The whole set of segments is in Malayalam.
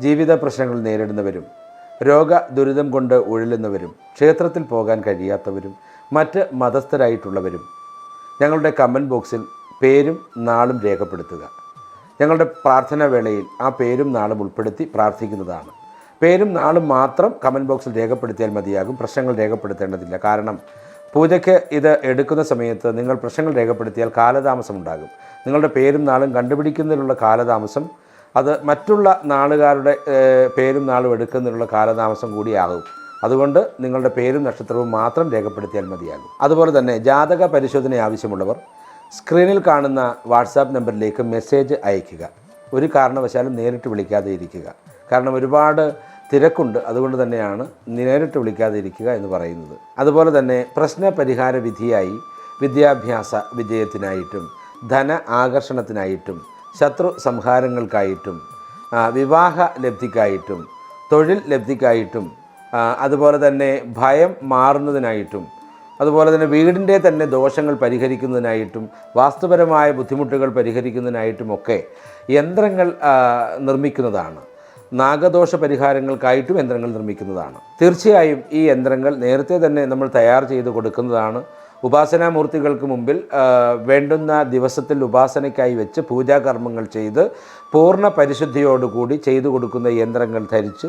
ജീവിത പ്രശ്നങ്ങൾ നേരിടുന്നവരും രോഗ ദുരിതം കൊണ്ട് ഉഴലുന്നവരും ക്ഷേത്രത്തിൽ പോകാൻ കഴിയാത്തവരും മറ്റ് മതസ്ഥരായിട്ടുള്ളവരും ഞങ്ങളുടെ കമൻറ്റ് ബോക്സിൽ പേരും നാളും രേഖപ്പെടുത്തുക. ഞങ്ങളുടെ പ്രാർത്ഥനാ വേളയിൽ ആ പേരും നാളും ഉൾപ്പെടുത്തി പ്രാർത്ഥിക്കുന്നതാണ്. പേരും നാളും മാത്രം കമൻറ്റ് ബോക്സിൽ രേഖപ്പെടുത്തിയാൽ മതിയാകും. പ്രശ്നങ്ങൾ രേഖപ്പെടുത്തേണ്ടതില്ല. കാരണം പൂജയ്ക്ക് ഇത് എടുക്കുന്ന സമയത്ത് നിങ്ങൾ പ്രശ്നങ്ങൾ രേഖപ്പെടുത്തിയാൽ കാലതാമസമുണ്ടാകും. നിങ്ങളുടെ പേരും നാളും കണ്ടുപിടിക്കുന്നതിനുള്ള കാലതാമസം അത് മറ്റുള്ള നാളുകാരുടെ പേരും നാളും എടുക്കുന്നതിനുള്ള കാലതാമസം കൂടിയാകും. അതുകൊണ്ട് നിങ്ങളുടെ പേരും നക്ഷത്രവും മാത്രം രേഖപ്പെടുത്തിയാൽ മതിയാകും. അതുപോലെ തന്നെ ജാതക പരിശോധന ആവശ്യമുള്ളവർ സ്ക്രീനിൽ കാണുന്ന വാട്സാപ്പ് നമ്പറിലേക്ക് മെസ്സേജ് അയയ്ക്കുക. ഒരു കാരണവശാലും നേരിട്ട് വിളിക്കാതെ ഇരിക്കുക. കാരണം ഒരുപാട് തിരക്കുണ്ട്. അതുകൊണ്ട് തന്നെയാണ് നേരിട്ട് വിളിക്കാതെ ഇരിക്കുക എന്ന് പറയുന്നത്. അതുപോലെ തന്നെ പ്രശ്ന പരിഹാര വിധിയായി വിദ്യാഭ്യാസ വിജയത്തിനായിട്ടും ധന ആകർഷണത്തിനായിട്ടും ശത്രു സംഹാരങ്ങൾക്കായിട്ടും വിവാഹ ലബ്ധിക്കായിട്ടും തൊഴിൽ ലബ്ധിക്കായിട്ടും അതുപോലെ തന്നെ ഭയം മാറുന്നതിനായിട്ടും അതുപോലെ തന്നെ വീടിൻ്റെ തന്നെ ദോഷങ്ങൾ പരിഹരിക്കുന്നതിനായിട്ടും വാസ്തുപരമായ ബുദ്ധിമുട്ടുകൾ പരിഹരിക്കുന്നതിനായിട്ടുമൊക്കെ യന്ത്രങ്ങൾ നിർമ്മിക്കുന്നതാണ്. നാഗദോഷ പരിഹാരങ്ങൾക്കായിട്ടും യന്ത്രങ്ങൾ നിർമ്മിക്കുന്നതാണ്. തീർച്ചയായും ഈ യന്ത്രങ്ങൾ നേരത്തെ തന്നെ നമ്മൾ തയ്യാർ ചെയ്ത് കൊടുക്കുന്നതാണ്. ഉപാസനാമൂർത്തികൾക്ക് മുമ്പിൽ വേണ്ടുന്ന ദിവസത്തിൽ ഉപാസനയ്ക്കായി വെച്ച് പൂജാകർമ്മങ്ങൾ ചെയ്ത് പൂർണ്ണ പരിശുദ്ധിയോടുകൂടി ചെയ്തു കൊടുക്കുന്ന യന്ത്രങ്ങൾ ധരിച്ച്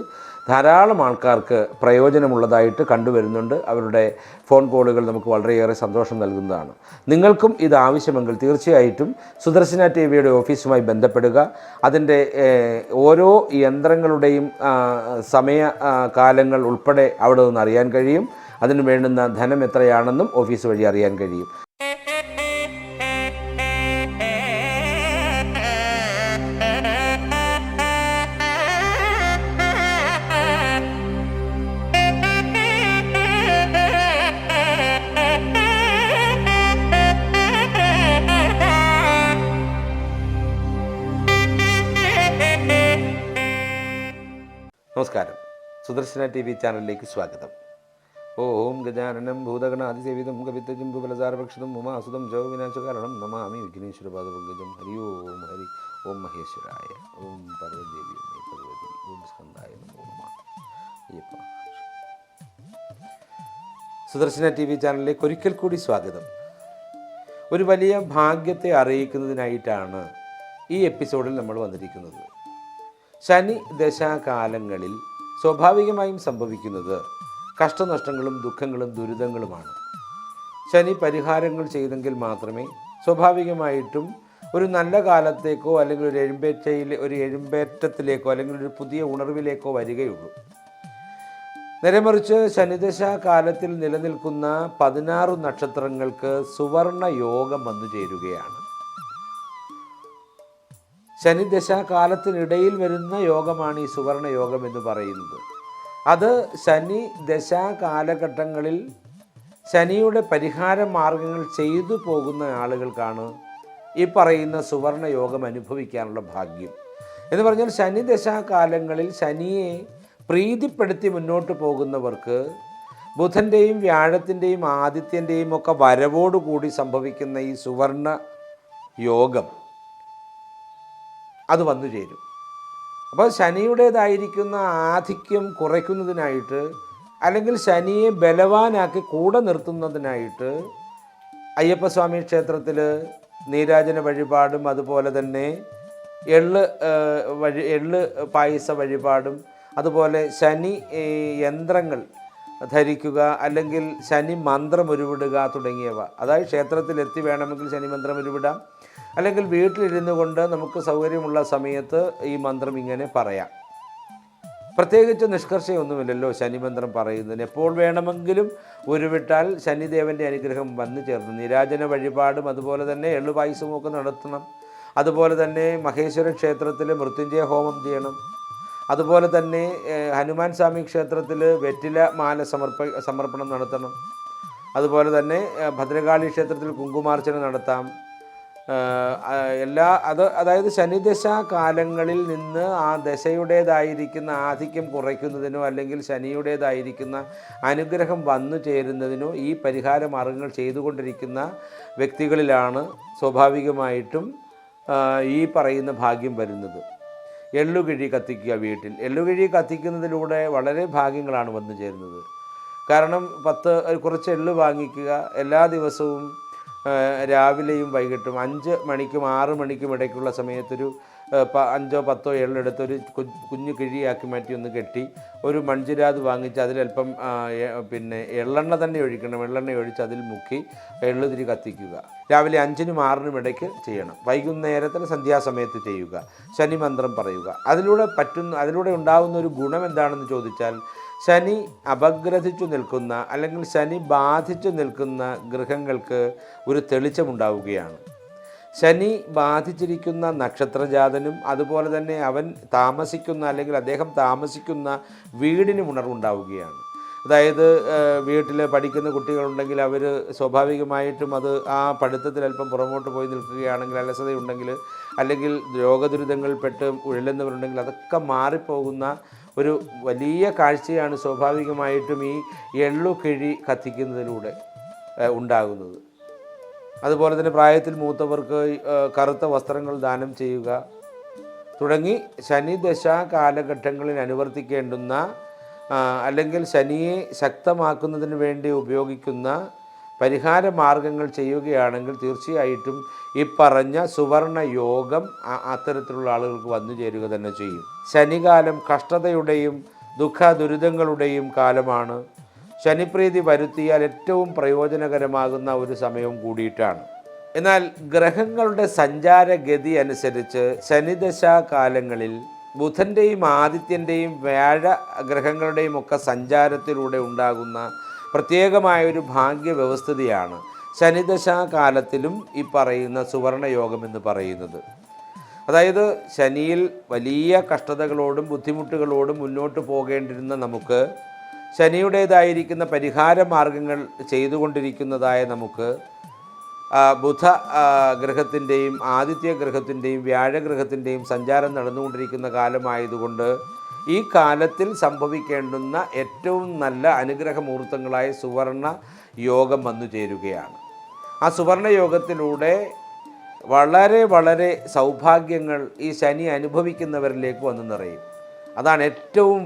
ധാരാളം ആൾക്കാർക്ക് പ്രയോജനമുള്ളതായിട്ട് കണ്ടുവരുന്നുണ്ട്. അവരുടെ ഫോൺ കോളുകൾ നമുക്ക് വളരെയേറെ സന്തോഷം നൽകുന്നതാണ്. നിങ്ങൾക്കും ഇത് ആവശ്യമെങ്കിൽ തീർച്ചയായിട്ടും സുദർശന ടിവിയുടെ ഓഫീസുമായി ബന്ധപ്പെടുക. അതിൻ്റെ ഓരോ യന്ത്രങ്ങളുടെയും സമയ കാലങ്ങൾ ഉൾപ്പെടെ അവിടെ നിന്ന് അറിയാൻ കഴിയും. അതിന് വേണ്ടുന്ന ധനം എത്രയാണെന്നും ഓഫീസ് വഴി അറിയാൻ കഴിയും. നമസ്കാരം. സുദർശന ടി വി ചാനലിലേക്ക് സ്വാഗതം. ഓം ഗജാനനം ഭൂതഗണാതിസേവിതം കവിത്തജംബുഫലസാരഭക്ഷിതം ഉമാസുതം ജവവിനാശകാരണം നമാമി വിഘ്നേശ്വരപാദപങ്കജം. ഹരി ഓം ഹരി ഓം മഹേശ്വരായ ഓം പാർവദേവി ഭഗവതി ഓം സ്കന്ദായ നമോ നമഃ. സുദർശന ടി വി ചാനലിലേക്ക് ഒരിക്കൽ കൂടി സ്വാഗതം. ഒരു വലിയ ഭാഗ്യത്തെ അറിയിക്കുന്നതിനായിട്ടാണ് ഈ എപ്പിസോഡിൽ നമ്മൾ വന്നിരിക്കുന്നത്. ശനി ദശാകാലങ്ങളിൽ സ്വാഭാവികമായും സംഭവിക്കുന്നത് കഷ്ടനഷ്ടങ്ങളും ദുഃഖങ്ങളും ദുരിതങ്ങളുമാണ്. ശനി പരിഹാരങ്ങൾ ചെയ്തെങ്കിൽ മാത്രമേ സ്വാഭാവികമായിട്ടും ഒരു നല്ല കാലത്തേക്കോ അല്ലെങ്കിൽ ഒരു എഴുമ്പേറ്റത്തിലേക്കോ അല്ലെങ്കിൽ ഒരു പുതിയ ഉണർവിലേക്കോ വരികയുള്ളൂ. നേരെമറിച്ച് ശനിദശാകാലത്തിൽ നിലനിൽക്കുന്ന 16 നക്ഷത്രങ്ങൾക്ക് സുവർണ യോഗം വന്നു ചേരുകയാണ്. ശനിദശാകാലത്തിനിടയിൽ വരുന്ന യോഗമാണ് ഈ സുവർണ യോഗം എന്ന് പറയുന്നത്. അത് ശനി ദശാ കാലഘട്ടങ്ങളിൽ ശനിയുടെ പരിഹാര മാർഗങ്ങൾ ചെയ്തു പോകുന്ന ആളുകൾക്കാണ് ഈ പറയുന്ന സുവർണ യോഗം അനുഭവിക്കാനുള്ള ഭാഗ്യം. എന്ന് പറഞ്ഞാൽ ശനി ദശാകാലങ്ങളിൽ ശനിയെ പ്രീതിപ്പെടുത്തി മുന്നോട്ട് പോകുന്നവർക്ക് ബുധൻ്റെയും വ്യാഴത്തിൻ്റെയും ആദിത്യൻ്റെയും ഒക്കെ വരവോടുകൂടി സംഭവിക്കുന്ന ഈ സുവർണ യോഗം അത് വന്നു ചേരും. അപ്പോൾ ശനിയുടേതായിരിക്കുന്ന ആധിക്യം കുറയ്ക്കുന്നതിനായിട്ട് അല്ലെങ്കിൽ ശനിയെ ബലവാനാക്കി കൂടെ നിർത്തുന്നതിനായിട്ട് അയ്യപ്പസ്വാമി ക്ഷേത്രത്തിൽ നീരാജന വഴിപാടും അതുപോലെ തന്നെ എള്ള് പായസ വഴിപാടും അതുപോലെ ശനി യന്ത്രങ്ങൾ ധരിക്കുക അല്ലെങ്കിൽ ശനി മന്ത്രം ഉരുവിടുക തുടങ്ങിയവ. അതായത് ക്ഷേത്രത്തിലെത്തി വേണമെങ്കിൽ ശനി മന്ത്രം ഉരുവിടാം, അല്ലെങ്കിൽ വീട്ടിലിരുന്നു കൊണ്ട് നമുക്ക് സൗകര്യമുള്ള സമയത്ത് ഈ മന്ത്രം ഇങ്ങനെ പറയാം. പ്രത്യേകിച്ച് നിഷ്കർഷയൊന്നുമില്ലല്ലോ ശനിമന്ത്രം പറയുന്നതിന്. എപ്പോൾ വേണമെങ്കിലും ഉരുവിട്ടാൽ ശനിദേവൻ്റെ അനുഗ്രഹം വന്നു ചേർന്നു. നീരാജന വഴിപാടും അതുപോലെ തന്നെ എള്ളുപായസവും ഒക്കെ നടത്തണം. അതുപോലെ തന്നെ മഹേശ്വര ക്ഷേത്രത്തിൽ മൃത്യുഞ്ജയ ഹോമം ചെയ്യണം. അതുപോലെ തന്നെ ഹനുമാൻ സ്വാമി ക്ഷേത്രത്തിൽ വെറ്റില മാല സമർപ്പണം നടത്തണം. അതുപോലെ തന്നെ ഭദ്രകാളി ക്ഷേത്രത്തിൽ കുങ്കുമാർച്ചന നടത്താം. അതായത് ശനിദശ കാലങ്ങളിൽ നിന്ന് ആ ദശയുടേതായിരിക്കുന്ന ആധിക്യം കുറയ്ക്കുന്നതിനോ അല്ലെങ്കിൽ ശനിയുടേതായിരിക്കുന്ന അനുഗ്രഹം വന്നു ചേരുന്നതിനോ ഈ പരിഹാര മാർഗങ്ങൾ ചെയ്തുകൊണ്ടിരിക്കുന്ന വ്യക്തികളിലാണ് സ്വാഭാവികമായിട്ടും ഈ പറയുന്ന ഭാഗ്യം വരുന്നത്. എള്ളുകിഴി കത്തിക്കുക വീട്ടിൽ. എള്ളുകിഴി കത്തിക്കുന്നതിലൂടെ വളരെ ഭാഗ്യങ്ങളാണ് വന്നു ചേരുന്നത്. കാരണം കുറച്ച് എള്ള് വാങ്ങിക്കുക, എല്ലാ ദിവസവും രാവിലെയും വൈകിട്ടും 5 മണിക്കും 6 മണിക്കും ഇടയ്ക്കുള്ള സമയത്തൊരു 5 10 എള്ളെടുത്ത് ഒരു കുഞ്ഞു കിഴിയാക്കി മാറ്റി ഒന്ന് കെട്ടി ഒരു മൺചിരാത് വാങ്ങിച്ച് അതിലൽപ്പം പിന്നെ എള്ളെണ്ണ തന്നെ ഒഴിക്കണം. എള്ളെണ്ണ ഒഴിച്ച് അതിൽ മുക്കി എള്ളുതിരി കത്തിക്കുക. രാവിലെ 5നും 6നും ഇടയ്ക്ക് ചെയ്യണം. വൈകുന്നേരത്തിൽ സന്ധ്യാസമയത്ത് ചെയ്യുക. ശനി മന്ത്രം പറയുക. അതിലൂടെ ഉണ്ടാകുന്ന ഒരു ഗുണം എന്താണെന്ന് ചോദിച്ചാൽ, ശനി അപഗ്രഥിച്ചു നിൽക്കുന്ന അല്ലെങ്കിൽ ശനി ബാധിച്ചു നിൽക്കുന്ന ഗൃഹങ്ങൾക്ക് ഒരു തെളിച്ചമുണ്ടാവുകയാണ്. ശനി ബാധിച്ചിരിക്കുന്ന നക്ഷത്രജാതനും അതുപോലെ തന്നെ അവൻ താമസിക്കുന്ന അല്ലെങ്കിൽ അദ്ദേഹം താമസിക്കുന്ന വീടിനും ഉണർവുണ്ടാവുകയാണ്. അതായത് വീട്ടിൽ പഠിക്കുന്ന കുട്ടികളുണ്ടെങ്കിൽ അവർ സ്വാഭാവികമായിട്ടും അത് ആ പഠിത്തത്തിൽ അല്പം പുറമോട്ട് പോയി നിൽക്കുകയാണെങ്കിൽ, അലസതയുണ്ടെങ്കിൽ, അല്ലെങ്കിൽ രോഗദുരിതങ്ങൾ പെട്ട് ഉഴലുന്നവരുണ്ടെങ്കിൽ അതൊക്കെ മാറിപ്പോകുന്ന ഒരു വലിയ കാഴ്ചയാണ് സ്വാഭാവികമായിട്ടും ഈ എള്ളുകിഴി കത്തിക്കുന്നതിലൂടെ ഉണ്ടാകുന്നത്. അതുപോലെ തന്നെ പ്രായത്തിൽ മൂത്തവർക്ക് കറുത്ത വസ്ത്രങ്ങൾ ദാനം ചെയ്യുക തുടങ്ങി ശനിദശ കാലഘട്ടങ്ങളിൽ അനുവർത്തിക്കേണ്ടുന്ന അല്ലെങ്കിൽ ശനിയെ ശക്തമാക്കുന്നതിന് വേണ്ടി ഉപയോഗിക്കുന്ന പരിഹാര മാർഗങ്ങൾ ചെയ്യുകയാണെങ്കിൽ തീർച്ചയായിട്ടും ഈ പറഞ്ഞ സുവർണ യോഗം അത്തരത്തിലുള്ള ആളുകൾക്ക് വന്നു ചേരുക തന്നെ ചെയ്യും. ശനികാലം കഷ്ടതയുടെയും ദുരിതങ്ങളുടെയും കാലമാണ്. ശനിപ്രീതി വരുത്തിയാൽ ഏറ്റവും പ്രയോജനകരമാകുന്ന ഒരു സമയവും കൂടിയിട്ടാണ്. എന്നാൽ ഗ്രഹങ്ങളുടെ സഞ്ചാരഗതി അനുസരിച്ച് ശനിദശാകാലങ്ങളിൽ ബുധൻ്റെയും ആദിത്യൻ്റെയും വ്യാഴ ഗ്രഹങ്ങളുടെയും ഒക്കെ സഞ്ചാരത്തിലൂടെ ഉണ്ടാകുന്ന പ്രത്യേകമായൊരു ഭാഗ്യവ്യവസ്ഥിതിയാണ് ശനിദശാകാലത്തിലും ഈ പറയുന്ന സുവർണയോഗം എന്ന് പറയുന്നത്. അതായത് ശനിയിൽ വലിയ കഷ്ടതകളോടും ബുദ്ധിമുട്ടുകളോടും മുന്നോട്ട് പോകേണ്ടിരുന്ന നമുക്ക് ശനിയുടേതായിരിക്കുന്ന പരിഹാര മാർഗങ്ങൾ ചെയ്തുകൊണ്ടിരിക്കുന്നതായ നമുക്ക് ബുധ ഗ്രഹത്തിൻ്റെയും ആദിത്യ ഗ്രഹത്തിൻ്റെയും വ്യാഴഗ്രഹത്തിൻ്റെയും സഞ്ചാരം നടന്നുകൊണ്ടിരിക്കുന്ന കാലമായതുകൊണ്ട് ഈ കാലത്തിൽ സംഭവിക്കേണ്ടുന്ന ഏറ്റവും നല്ല അനുഗ്രഹ മുഹൂർത്തങ്ങളായ സുവർണ യോഗം വന്നു ചേരുകയാണ്. ആ സുവർണ യോഗത്തിലൂടെ വളരെ വളരെ സൗഭാഗ്യങ്ങൾ ഈ ശനി അനുഭവിക്കുന്നവരിലേക്ക് വന്നു നിറയും. അതാണ് ഏറ്റവും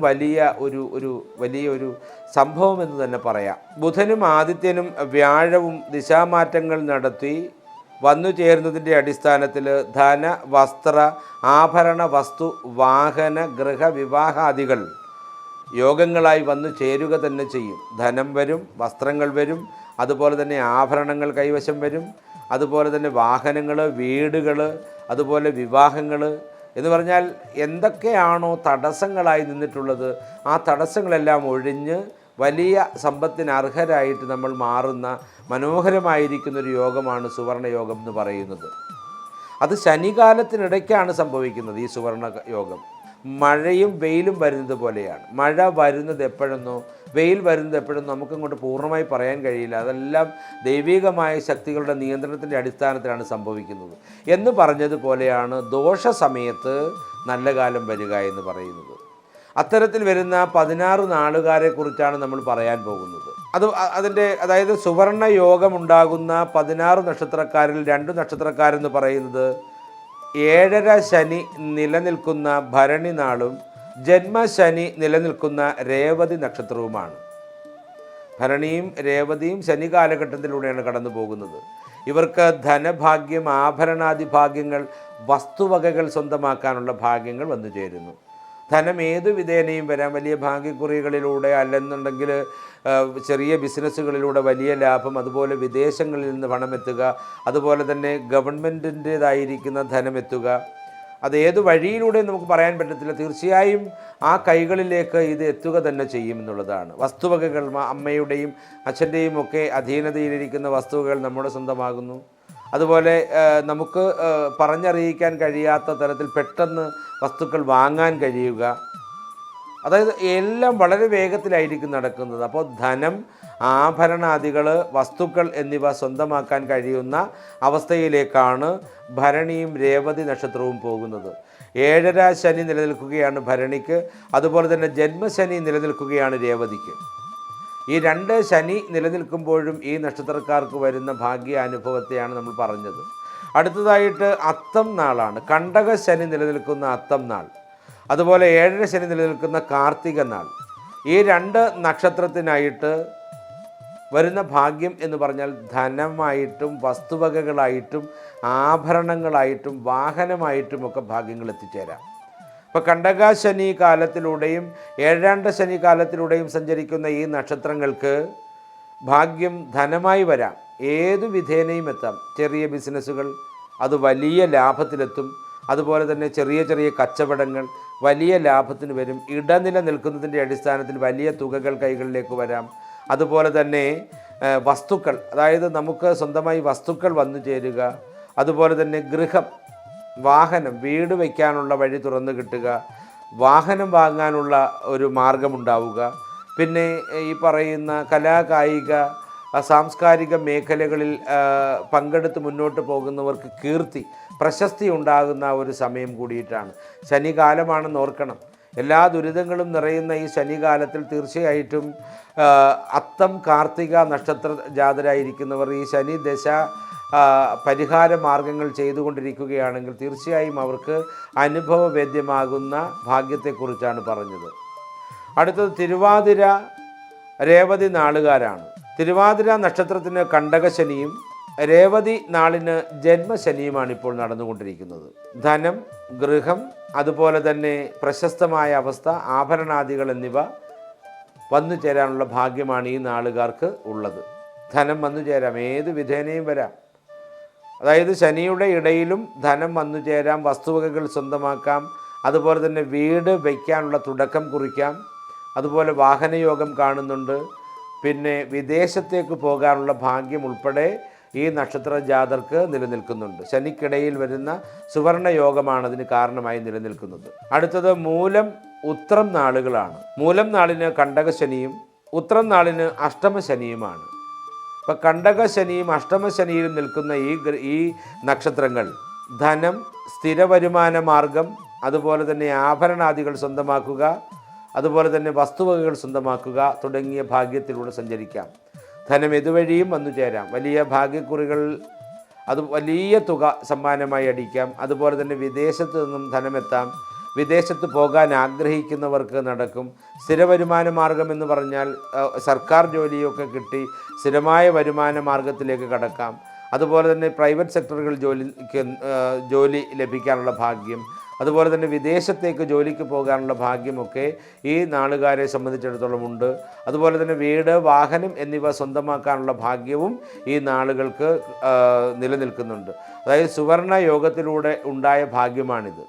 വലിയൊരു സംഭവം എന്ന് തന്നെ പറയാം. ബുധനും ആദിത്യനും വ്യാഴവും ദിശാമാറ്റങ്ങൾ നടത്തി വന്നു ചേരുന്നതിൻ്റെ അടിസ്ഥാനത്തിൽ ധന, വസ്ത്ര, ആഭരണ, വസ്തു, വാഹന, ഗൃഹ, വിവാഹാദികൾ യോഗങ്ങളായി വന്നു ചേരുക തന്നെ ചെയ്യും. ധനം വരും, വസ്ത്രങ്ങൾ വരും, അതുപോലെ തന്നെ ആഭരണങ്ങൾ കൈവശം വരും, അതുപോലെ തന്നെ വാഹനങ്ങൾ, വീടുകൾ, അതുപോലെ വിവാഹങ്ങൾ എന്ന് പറഞ്ഞാൽ എന്തൊക്കെയാണോ തടസ്സങ്ങളായി നിന്നിട്ടുള്ളത് ആ തടസ്സങ്ങളെല്ലാം ഒഴിഞ്ഞ് വലിയ സമ്പത്തിന് അർഹരായിട്ട് നമ്മൾ മാറുന്ന മനോഹരമായിരിക്കുന്നൊരു യോഗമാണ് സുവർണ യോഗം എന്ന് പറയുന്നത്. അത് ശനികാലത്തിനിടയ്ക്കാണ് സംഭവിക്കുന്നത്. ഈ സുവർണ യോഗം മഴയും വെയിലും വരുന്നത് പോലെയാണ്. മഴ വരുന്നത് എപ്പോഴെന്നോ വെയിൽ വരുന്നത് എപ്പോഴെന്നോ നമുക്കങ്ങോട്ട് പൂർണ്ണമായി പറയാൻ കഴിയില്ല. അതെല്ലാം ദൈവികമായ ശക്തികളുടെ നിയന്ത്രണത്തിൻ്റെ അടിസ്ഥാനത്തിലാണ് സംഭവിക്കുന്നത്. എന്ന് പറഞ്ഞതുപോലെയാണ് ദോഷ സമയത്ത് നല്ല കാലം വരിക എന്ന് പറയുന്നത്. അത്തരത്തിൽ വരുന്ന 16 നാളുകാരെക്കുറിച്ചാണ് നമ്മൾ പറയാൻ പോകുന്നത്. അതായത് സുവർണ യോഗമുണ്ടാകുന്ന 16 നക്ഷത്രക്കാരിൽ 2 നക്ഷത്രക്കാരെന്ന് പറയുന്നത് 7ര ശനി നിലനിൽക്കുന്ന ഭരണി നാളും ജന്മശനി നിലനിൽക്കുന്ന രേവതി നക്ഷത്രവുമാണ്. ഭരണിയും രേവതിയും ശനി കാലഘട്ടത്തിലൂടെയാണ് കടന്നു പോകുന്നത്. ഇവർക്ക് ധനഭാഗ്യം, ആഭരണാദി ഭാഗ്യങ്ങൾ, വസ്തുവകകൾ സ്വന്തമാക്കാനുള്ള ഭാഗ്യങ്ങൾ വന്നു ചേരുന്നു. ധനം ഏതു വിധേനയും വരാം. വലിയ ഭാഗ്യക്കുറികളിലൂടെ, അല്ലെന്നുണ്ടെങ്കിൽ ചെറിയ ബിസിനസ്സുകളിലൂടെ വലിയ ലാഭം, അതുപോലെ വിദേശങ്ങളിൽ നിന്ന് പണമെത്തുക, അതുപോലെ തന്നെ ഗവൺമെൻറ്റിൻ്റേതായിരിക്കുന്ന ധനമെത്തുക. അതേത് വഴിയിലൂടെ നമുക്ക് പറയാൻ പറ്റത്തില്ല. തീർച്ചയായും ആ കൈകളിലേക്ക് ഇത് എത്തുക തന്നെ ചെയ്യുമെന്നുള്ളതാണ്. വസ്തുവകകൾ, അമ്മയുടെയും അച്ഛൻ്റെയും ഒക്കെ അധീനതയിലിരിക്കുന്ന വസ്തുവകൾ നമ്മുടെ സ്വന്തമാകുന്നു. അതുപോലെ നമുക്ക് പറഞ്ഞറിയിക്കാൻ കഴിയാത്ത തരത്തിൽ പെട്ടെന്ന് വസ്തുക്കൾ വാങ്ങാൻ കഴിയുക. അതായത് എല്ലാം വളരെ വേഗത്തിലായിരിക്കും നടക്കുന്നത്. അപ്പോൾ ധനം, ആഭരണാദികൾ, വസ്തുക്കൾ എന്നിവ സ്വന്തമാക്കാൻ കഴിയുന്ന അവസ്ഥയിലേക്കാണ് ഭരണിയും രേവതി നക്ഷത്രവും പോകുന്നത്. 7ര ശനി നിലനിൽക്കുകയാണ് ഭരണിക്ക്, അതുപോലെ തന്നെ ജന്മശനി നിലനിൽക്കുകയാണ് രേവതിക്ക്. ഈ 2 ശനി നിലനിൽക്കുമ്പോഴും ഈ നക്ഷത്രക്കാർക്ക് വരുന്ന ഭാഗ്യാനുഭവത്തെയാണ് നമ്മൾ പറഞ്ഞത്. അടുത്തതായിട്ട് അത്തം നാളാണ്. കണ്ടക ശനി നിലനിൽക്കുന്ന അത്തം നാൾ. അതുപോലെ 7ര ശനി നിലനിൽക്കുന്ന കാർത്തിക നാൾ. ഈ 2 നക്ഷത്രത്തിനായിട്ട് വരുന്ന ഭാഗ്യം എന്ന് പറഞ്ഞാൽ ധനമായിട്ടും വസ്തുവകകളായിട്ടും ആഭരണങ്ങളായിട്ടും വാഹനമായിട്ടുമൊക്കെ ഭാഗ്യങ്ങൾ എത്തിച്ചേരാം. ഇപ്പോൾ കണ്ടക ശനി കാലത്തിലൂടെയും 7ാണ്ട ശനി കാലത്തിലൂടെയും സഞ്ചരിക്കുന്ന ഈ നക്ഷത്രങ്ങൾക്ക് ഭാഗ്യം ധനമായി വരാം. ഏതു വിധേനയും എത്താം. ചെറിയ ബിസിനസ്സുകൾ അത് വലിയ ലാഭത്തിലെത്തും. അതുപോലെ തന്നെ ചെറിയ ചെറിയ കച്ചവടങ്ങൾ വലിയ ലാഭത്തിന് വരും. ഇടനില നിൽക്കുന്നതിൻ്റെ അടിസ്ഥാനത്തിൽ വലിയ തുകകൾ കൈകളിലേക്ക് വരാം. അതുപോലെ തന്നെ വസ്തുക്കൾ, അതായത് നമുക്ക് സ്വന്തമായി വസ്തുക്കൾ വന്നു ചേരുക. അതുപോലെ തന്നെ ഗൃഹം, വാഹനം, വീട് വയ്ക്കാനുള്ള വഴി തുറന്നു കിട്ടുക, വാഹനം വാങ്ങാനുള്ള ഒരു മാർഗമുണ്ടാവുക. പിന്നെ ഈ പറയുന്ന കലാകായിക സാംസ്കാരിക മേഖലകളിൽ പങ്കെടുത്ത് മുന്നോട്ട് പോകുന്നവർക്ക് കീർത്തി, പ്രശസ്തി ഉണ്ടാകുന്ന ഒരു സമയം കൂടിയിട്ടാണ്. ശനികാലമാണെന്ന് ഓർക്കണം. എല്ലാ ദുരിതങ്ങളും നിറയുന്ന ഈ ശനികാലത്തിൽ തീർച്ചയായിട്ടും അത്തം കാർത്തിക നക്ഷത്ര ജാതരായിരിക്കുന്നവർ ഈ ശനി ദശ പരിഹാര മാർഗങ്ങൾ ചെയ്തുകൊണ്ടിരിക്കുകയാണെങ്കിൽ തീർച്ചയായും അവർക്ക് അനുഭവവേദ്യമാകുന്ന ഭാഗ്യത്തെക്കുറിച്ചാണ് പറഞ്ഞത്. അടുത്തത് തിരുവാതിര രേവതി നാളുകാരാണ്. തിരുവാതിര നക്ഷത്രത്തിന് കണ്ടകശനിയും രേവതി നാളിന് ജന്മശനിയുമാണ് ഇപ്പോൾ നടന്നുകൊണ്ടിരിക്കുന്നത്. ധനം, ഗൃഹം, അതുപോലെ തന്നെ പ്രശസ്തമായ അവസ്ഥ, ആഭരണാദികൾ എന്നിവ വന്നു ചേരാനുള്ള ഭാഗ്യമാണ് ഈ നാളുകാർക്ക് ഉള്ളത്. ധനം വന്നു ചേരാം, ഏത് വിധേനയും വരാം. അതായത് ശനിയുടെ ഇടയിലും ധനം വന്നു ചേരാം, വസ്തുവകകൾ സ്വന്തമാക്കാം, അതുപോലെ തന്നെ വീട് വയ്ക്കാനുള്ള തുടക്കം കുറിക്കാം. അതുപോലെ വാഹനയോഗം കാണുന്നുണ്ട്. പിന്നെ വിദേശത്തേക്ക് പോകാനുള്ള ഭാഗ്യം ഉൾപ്പെടെ ഈ നക്ഷത്ര ജാതർക്ക് നിലനിൽക്കുന്നുണ്ട്. ശനിക്കിടയിൽ വരുന്ന സുവർണ യോഗമാണ് അതിന് കാരണമായി നിലനിൽക്കുന്നത്. അടുത്തത് മൂലം ഉത്രം നാളുകളാണ്. മൂലം നാളിന് കണ്ടകശനിയും ഉത്രം നാളിന് അഷ്ടമശനിയുമാണ്. ഇപ്പം കണ്ടകശനിയും അഷ്ടമശനിയിലും നിൽക്കുന്ന ഈ നക്ഷത്രങ്ങൾ ധനം, സ്ഥിര വരുമാന മാർഗം, അതുപോലെ തന്നെ ആഭരണാദികൾ സ്വന്തമാക്കുക, അതുപോലെ തന്നെ വസ്തുവകകൾ സ്വന്തമാക്കുക തുടങ്ങിയ ഭാഗ്യത്തിലൂടെ സഞ്ചരിക്കാം. ധനം ഇതുവഴിയും വന്നു ചേരാം. വലിയ ഭാഗ്യക്കുറികൾ, അത് വലിയ തുക സമ്മാനമായി അടിക്കാം. അതുപോലെ തന്നെ വിദേശത്ത് നിന്നും ധനമെത്താം. വിദേശത്ത് പോകാൻ ആഗ്രഹിക്കുന്നവർക്ക് നടക്കും. സ്ഥിര വരുമാന മാർഗം എന്ന് പറഞ്ഞാൽ സർക്കാർ ജോലിയൊക്കെ കിട്ടി സ്ഥിരമായ വരുമാന മാർഗത്തിലേക്ക് കടക്കാം. അതുപോലെ തന്നെ പ്രൈവറ്റ് സെക്ടറുകൾ ജോലി ലഭിക്കാനുള്ള ഭാഗ്യം, അതുപോലെ തന്നെ വിദേശത്തേക്ക് ജോലിക്ക് പോകാനുള്ള ഭാഗ്യമൊക്കെ ഈ നാളുകാരെ സംബന്ധിച്ചിടത്തോളം ഉണ്ട്. അതുപോലെ തന്നെ വീട്, വാഹനം എന്നിവ സ്വന്തമാക്കാനുള്ള ഭാഗ്യവും ഈ നാളുകൾക്ക് നിലനിൽക്കുന്നുണ്ട്. അതായത് സുവർണ യോഗത്തിലൂടെ ഉണ്ടായ ഭാഗ്യമാണിത്.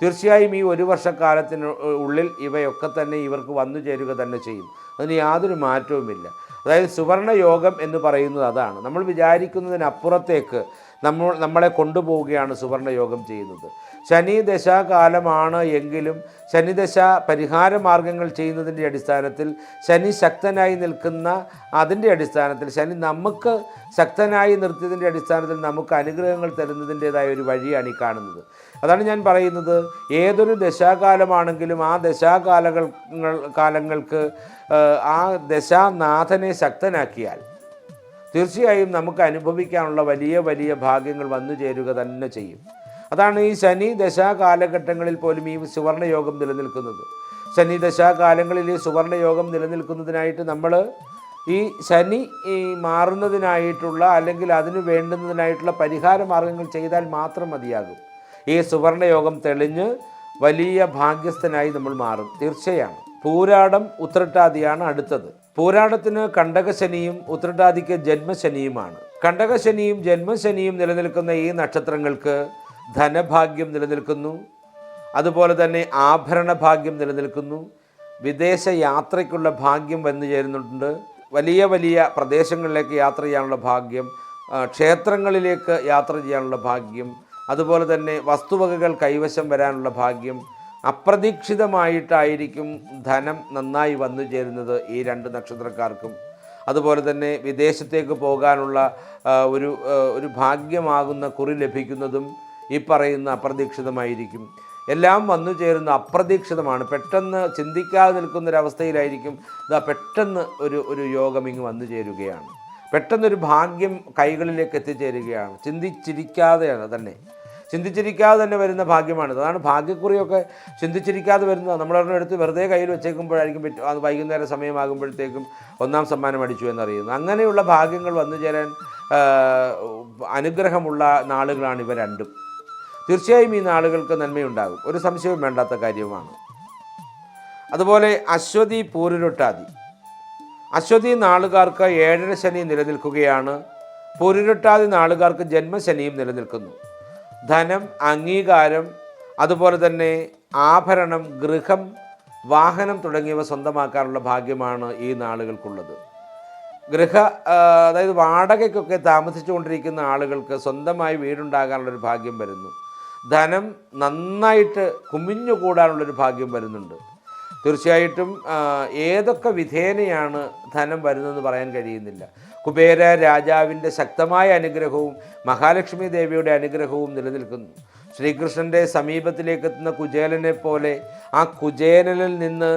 തീർച്ചയായും ഈ ഒരു വർഷക്കാലത്തിന് ഉള്ളിൽ ഇവയൊക്കെ തന്നെ ഇവർക്ക് വന്നു ചേരുക തന്നെ ചെയ്യും. അതിന് യാതൊരു മാറ്റവുമില്ല. അതായത് സുവർണ യോഗം എന്ന് പറയുന്നത് അതാണ്. നമ്മൾ വിചാരിക്കുന്നതിനപ്പുറത്തേക്ക് നമ്മളെ കൊണ്ടുപോവുകയാണ് സുവർണ യോഗം ചെയ്യുന്നത്. ശനി ദശാകാലമാണ് എങ്കിലും ശനിദശ പരിഹാര മാർഗങ്ങൾ ചെയ്യുന്നതിൻ്റെ അടിസ്ഥാനത്തിൽ, ശനി ശക്തനായി നിൽക്കുന്ന അതിൻ്റെ അടിസ്ഥാനത്തിൽ, ശനി നമുക്ക് ശക്തനായി നിർത്തിയതിൻ്റെ അടിസ്ഥാനത്തിൽ നമുക്ക് അനുഗ്രഹങ്ങൾ തരുന്നതിൻ്റേതായ ഒരു വഴിയാണ് ഈ കാണുന്നത്. അതാണ് ഞാൻ പറയുന്നത്, ഏതൊരു ദശാകാലമാണെങ്കിലും ആ കാലങ്ങൾക്ക് ആ ദശാനാഥനെ ശക്തനാക്കിയാൽ തീർച്ചയായും നമുക്ക് അനുഭവിക്കാനുള്ള വലിയ വലിയ ഭാഗ്യങ്ങൾ വന്നു ചേരുക തന്നെ ചെയ്യും. അതാണ് ഈ ശനി ദശാകാലഘട്ടങ്ങളിൽ പോലും ഈ സുവർണയോഗം നിലനിൽക്കുന്നത്. ശനി ദശാകാലങ്ങളിൽ ഈ സുവർണയോഗം നിലനിൽക്കുന്നതിനായിട്ട് നമ്മൾ ഈ ശനി മാറുന്നതിനായിട്ടുള്ള അല്ലെങ്കിൽ അതിന് വേണ്ടുന്നതിനായിട്ടുള്ള പരിഹാര മാർഗങ്ങൾ ചെയ്താൽ മാത്രം മതിയാകും. ഈ സുവർണയോഗം തെളിഞ്ഞ് വലിയ ഭാഗ്യസ്ഥനായി നമ്മൾ മാറും. തീർച്ചയാണ്. പൂരാടം ഉത്രട്ടാതിയാണ് അടുത്തത്. പൂരാടത്തിന് കണ്ടകശനിയും ഉത്രട്ടാതിക്ക് ജന്മശനിയുമാണ്. കണ്ടകശനിയും ജന്മശനിയും നിലനിൽക്കുന്ന ഈ നക്ഷത്രങ്ങൾക്ക് ധനഭാഗ്യം നിലനിൽക്കുന്നു. അതുപോലെ തന്നെ ആഭരണ ഭാഗ്യം നിലനിൽക്കുന്നു. വിദേശ യാത്രയ്ക്കുള്ള ഭാഗ്യം വന്നു ചേരുന്നുണ്ട്. വലിയ വലിയ പ്രദേശങ്ങളിലേക്ക് യാത്ര ചെയ്യാനുള്ള ഭാഗ്യം, ക്ഷേത്രങ്ങളിലേക്ക് യാത്ര ചെയ്യാനുള്ള ഭാഗ്യം, അതുപോലെ തന്നെ വസ്തുവകകൾ കൈവശം വരാനുള്ള ഭാഗ്യം. അപ്രതീക്ഷിതമായിട്ടായിരിക്കും ധനം നന്നായി വന്നു ചേരുന്നത് ഈ 2 നക്ഷത്രക്കാർക്കും. അതുപോലെ തന്നെ വിദേശത്തേക്ക് പോകാനുള്ള ഒരു ഭാഗ്യമാകുന്ന കുറി ലഭിക്കുന്നതും ഈ പറയുന്ന അപ്രതീക്ഷിതമായിരിക്കും. എല്ലാം വന്നു ചേരുന്ന അപ്രതീക്ഷിതമാണ്. പെട്ടെന്ന് ചിന്തിക്കാതെ നിൽക്കുന്നൊരവസ്ഥയിലായിരിക്കും പെട്ടെന്ന് ഒരു യോഗം ഇങ്ങ് വന്നു ചേരുകയാണ്. പെട്ടെന്നൊരു ഭാഗ്യം കൈകളിലേക്ക് എത്തിച്ചേരുകയാണ്. ചിന്തിച്ചിരിക്കാതെയാണ് തന്നെ. ചിന്തിച്ചിരിക്കാതെ തന്നെ വരുന്ന ഭാഗ്യമാണിത്. അതാണ് ഭാഗ്യക്കുറിയൊക്കെ ചിന്തിച്ചിരിക്കാതെ വരുന്നത്. നമ്മളൊരെണ്ണം എടുത്ത് വെറുതെ കയ്യിൽ വെച്ചേക്കുമ്പോഴായിരിക്കും അത് വൈകുന്നേരം സമയമാകുമ്പോഴത്തേക്കും ഒന്നാം സമ്മാനം അടിച്ചു എന്നറിയുന്നത്. അങ്ങനെയുള്ള ഭാഗ്യങ്ങൾ വന്നു ചേരാൻ അനുഗ്രഹമുള്ള നാളുകളാണ് ഇവ രണ്ടും. തീർച്ചയായും ഈ നാളുകൾക്ക് നന്മയുണ്ടാകും, ഒരു സംശയവും വേണ്ടാത്ത കാര്യമാണ്. അതുപോലെ അശ്വതി പൂരുരുട്ടാതി. അശ്വതി നാളുകാർക്ക് 7.5 ശനി നിലനിൽക്കുകയാണ്. പൂരുരുട്ടാതി നാളുകാർക്ക് ജന്മശനിയും നിലനിൽക്കുന്നു. ധനം, അംഗീകാരം, അതുപോലെ തന്നെ ആഭരണം, ഗൃഹം, വാഹനം തുടങ്ങിയവ സ്വന്തമാക്കാനുള്ള ഭാഗ്യമാണ് ഈ നാളുകൾക്കുള്ളത്. അതായത് വാടകയ്ക്കൊക്കെ താമസിച്ചുകൊണ്ടിരിക്കുന്ന ആളുകൾക്ക് സ്വന്തമായി വീടുണ്ടാകാനുള്ളൊരു ഭാഗ്യം വരുന്നു. ധനം നന്നായിട്ട് കുമിഞ്ഞുകൂടാനുള്ളൊരു ഭാഗ്യം വരുന്നുണ്ട്. തീർച്ചയായിട്ടും ഏതൊക്കെ വിധേനയാണ് ധനം വരുന്നതെന്ന് പറയാൻ കഴിയുന്നില്ല. കുബേര രാജാവിൻ്റെ ശക്തമായ അനുഗ്രഹവും മഹാലക്ഷ്മി ദേവിയുടെ അനുഗ്രഹവും നിലനിൽക്കുന്നു. ശ്രീകൃഷ്ണൻ്റെ സമീപത്തിലേക്ക് എത്തുന്ന കുചേലനെ പോലെ ആ കുചേലനിൽ നിന്ന്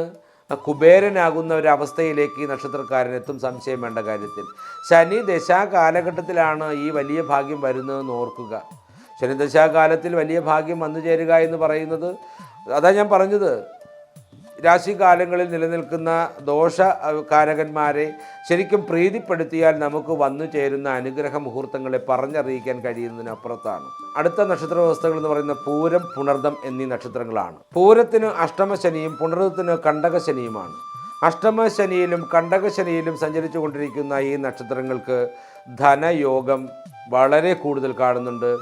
കുബേരനാകുന്ന ഒരവസ്ഥയിലേക്ക് ഈ നക്ഷത്രക്കാരനെത്തും, സംശയം വേണ്ട കാര്യത്തിൽ. ശനി ദശാ കാലഘട്ടത്തിലാണ് ഈ വലിയ ഭാഗ്യം വരുന്നതെന്ന് ഓർക്കുക. ശനി ദശാകാലത്തിൽ വലിയ ഭാഗ്യം വന്നു ചേരുക എന്ന് പറയുന്നത്, അതാ ഞാൻ പറഞ്ഞത്, രാശികാലങ്ങളിൽ നിലനിൽക്കുന്ന ദോഷകാരകന്മാരെ ശരിക്കും പ്രീതിപ്പെടുത്തിയാൽ നമുക്ക് വന്നു ചേരുന്ന അനുഗ്രഹ മുഹൂർത്തങ്ങളെ പറഞ്ഞറിയിക്കാൻ കഴിയുന്നതിനപ്പുറത്താണ്. അടുത്ത നക്ഷത്ര വ്യവസ്ഥകൾ എന്ന് പറയുന്ന പൂരം, പുണർദം എന്നീ നക്ഷത്രങ്ങളാണ്. പൂരത്തിന് അഷ്ടമശനിയും പുണർദത്തിന് കണ്ടകശനിയുമാണ്. അഷ്ടമശനിയിലും കണ്ടകശനിയിലും സഞ്ചരിച്ചു കൊണ്ടിരിക്കുന്ന ഈ നക്ഷത്രങ്ങൾക്ക് ധനയോഗം വളരെ കൂടുതൽ കാണുന്നുണ്ട്.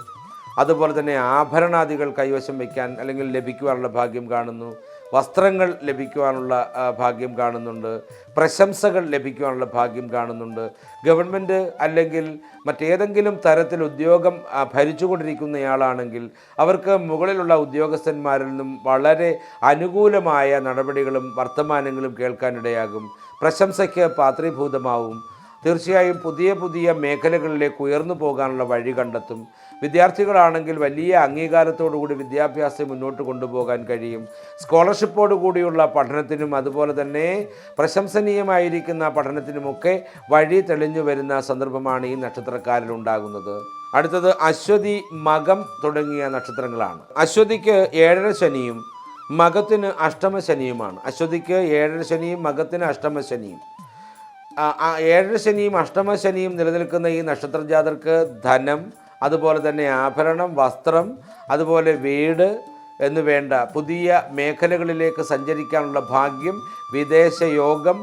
അതുപോലെ തന്നെ ആഭരണാദികൾ കൈവശം വയ്ക്കാൻ അല്ലെങ്കിൽ ലഭിക്കുവാനുള്ള ഭാഗ്യം കാണുന്നു. വസ്ത്രങ്ങൾ ലഭിക്കുവാനുള്ള ഭാഗ്യം കാണുന്നുണ്ട്. പ്രശംസകൾ ലഭിക്കുവാനുള്ള ഭാഗ്യം കാണുന്നുണ്ട്. ഗവൺമെൻറ് അല്ലെങ്കിൽ മറ്റേതെങ്കിലും തരത്തിൽ ഉദ്യോഗം ഭരിച്ചുകൊണ്ടിരിക്കുന്നയാളാണെങ്കിൽ അവർക്ക് മുകളിലുള്ള ഉദ്യോഗസ്ഥന്മാരിൽ നിന്നും വളരെ അനുകൂലമായ നടപടികളും വർത്തമാനങ്ങളും കേൾക്കാനിടയാകും. പ്രശംസയ്ക്ക് പാത്രീഭൂതമാവും. തീർച്ചയായും പുതിയ പുതിയ മേഖലകളിലേക്ക് ഉയർന്നു പോകാനുള്ള വഴി കണ്ടെത്തും. വിദ്യാർത്ഥികളാണെങ്കിൽ വലിയ അംഗീകാരത്തോടുകൂടി വിദ്യാഭ്യാസം മുന്നോട്ട് കൊണ്ടുപോകാൻ കഴിയും. സ്കോളർഷിപ്പോടു കൂടിയുള്ള പഠനത്തിനും അതുപോലെ തന്നെ പ്രശംസനീയമായിരിക്കുന്ന പഠനത്തിനുമൊക്കെ വഴി തെളിഞ്ഞു വരുന്ന സന്ദർഭമാണ് ഈ നക്ഷത്രക്കാരിൽ ഉണ്ടാകുന്നത്. അടുത്തത് അശ്വതി, മകം തുടങ്ങിയ നക്ഷത്രങ്ങളാണ്. അശ്വതിക്ക് 7.5 ശനിയും മകത്തിന് അഷ്ടമശനിയുമാണ്. അശ്വതിക്ക് 7.5 ശനിയും മകത്തിന് അഷ്ടമശനിയും. 7.5 ശനിയും അഷ്ടമശനിയും നിലനിൽക്കുന്ന ഈ നക്ഷത്രജാതർക്ക് ധനം, അതുപോലെ തന്നെ ആഭരണം, വസ്ത്രം, അതുപോലെ വീട് എന്നു വേണ്ട പുതിയ മേഖലകളിലേക്ക് സഞ്ചരിക്കാനുള്ള ഭാഗ്യം, വിദേശ യോഗം,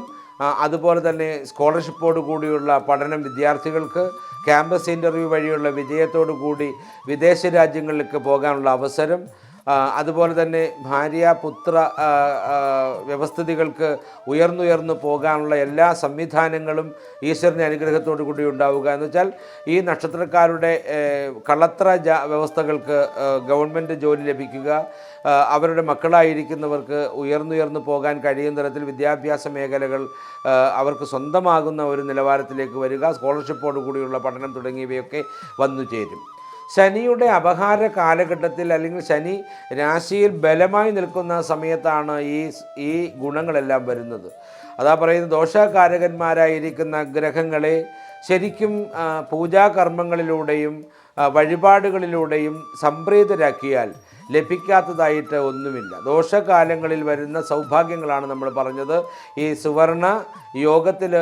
അതുപോലെ തന്നെ സ്കോളർഷിപ്പോടു കൂടിയുള്ള പഠനം വിദ്യാർത്ഥികൾക്ക്, ക്യാമ്പസ് ഇൻ്റർവ്യൂ വഴിയുള്ള വിജയത്തോടു കൂടി വിദേശ രാജ്യങ്ങളിലേക്ക് പോകാനുള്ള അവസരം, അതുപോലെ തന്നെ ഭാര്യ പുത്ര വ്യവസ്ഥിതികൾക്ക് ഉയർന്നുയർന്നു പോകാനുള്ള എല്ലാ സംവിധാനങ്ങളും ഈശ്വരൻ്റെ അനുഗ്രഹത്തോടു കൂടി ഉണ്ടാവുക എന്ന് വെച്ചാൽ ഈ നക്ഷത്രക്കാരുടെ കളത്ര വ്യവസ്ഥകൾക്ക് ഗവൺമെൻറ് ജോലി ലഭിക്കുക, അവരുടെ മക്കളായിരിക്കുന്നവർക്ക് ഉയർന്നുയർന്നു പോകാൻ കഴിയുന്ന തരത്തിൽ വിദ്യാഭ്യാസ മേഖലകൾ അവർക്ക് സ്വന്തമാകുന്ന ഒരു നിലവാരത്തിലേക്ക് വരിക, സ്കോളർഷിപ്പോടു കൂടിയുള്ള പഠനം തുടങ്ങിയവയൊക്കെ വന്നു ചേരും. ശനിയുടെ അപഹാര കാലഘട്ടത്തിൽ അല്ലെങ്കിൽ ശനി രാശിയിൽ ബലമായി നിൽക്കുന്ന സമയത്താണ് ഈ ഗുണങ്ങളെല്ലാം വരുന്നത്. അതാ പറയുന്നത്, ദോഷകാരകന്മാരായിരിക്കുന്ന ഗ്രഹങ്ങളെ ശരിക്കും പൂജാകർമ്മങ്ങളിലൂടെയും വഴിപാടുകളിലൂടെയും സംപ്രീതരാക്കിയാൽ ലഭിക്കാത്തതായിട്ട് ഒന്നുമില്ല. ദോഷകാലങ്ങളിൽ വരുന്ന സൗഭാഗ്യങ്ങളാണ് നമ്മൾ പറഞ്ഞത്. ഈ സുവർണ യോഗത്തിൽ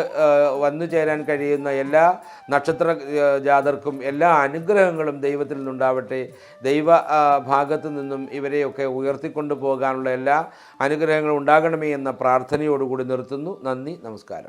വന്നു ചേരാൻ കഴിയുന്ന എല്ലാ നക്ഷത്ര ജാതർക്കും എല്ലാ അനുഗ്രഹങ്ങളും ദൈവത്തിൽ നിന്നുണ്ടാവട്ടെ. ദൈവ ഭാഗത്തു നിന്നും ഇവരെയൊക്കെ ഉയർത്തിക്കൊണ്ടു പോകാനുള്ള എല്ലാ അനുഗ്രഹങ്ങളും ഉണ്ടാകണമേ എന്ന പ്രാർത്ഥനയോടുകൂടി നിർത്തുന്നു. നന്ദി, നമസ്കാരം.